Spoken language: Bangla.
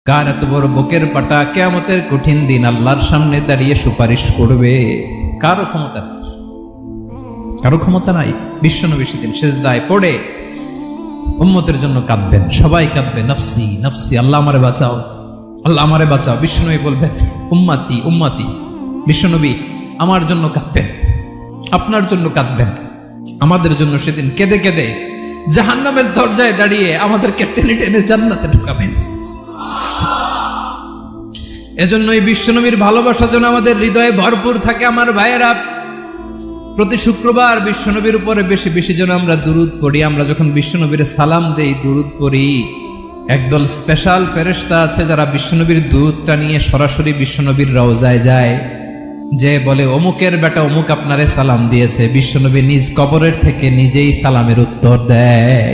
কার এত বড় বুকের পাটা, কিয়ামতের কঠিন দিন আল্লাহর সামনে দাঁড়িয়ে সুপারিশ করবে? কারো ক্ষমতা নেই, কারো ক্ষমতা নাই। বিশ্বনবী সেদিন সিজদায় পড়ে উম্মতের জন্য কাঁদবেন, সবাই কাঁদবে, নফসি নফসি, আল্লাহ আমারে বাঁচাও, আল্লাহ আমারে বাঁচাও। বিশ্বনবী বলবেন উম্মাতি উম্মাতি। বিশ্বনবী আমার জন্য কাঁদবেন, আপনার জন্য কাঁদবেন, আমাদের জন্য সেদিন কেঁদে কেঁদে জাহান্নামের দরজায় দাঁড়িয়ে আমাদেরকে টেনে টেনে জান্নাতে ঢুকাবেন। এজন্যই বিশ্বনবীর ভালোবাসা যেন আমাদের হৃদয়ে ভরপুর থাকে। আমার ভাইয়েরা, প্রতি শুক্রবার বিশ্বনবীর উপরে বেশি বেশি যেন আমরা দুরূদ পড়ি। আমরা যখন বিশ্বনবীর সালাম দেই, দুরূদ পড়ি, একদল স্পেশাল ফেরেশতা আছে যারা বিশ্বনবীর দুরূদটা নিয়ে সরাসরি বিশ্বনবীর রওজায় যায়, যে বলে অমুকের বেটা অমুক আপনারে সালাম দিয়েছে। বিশ্বনবী নিজ কবরের থেকে নিজেই সালামের উত্তর দেয়।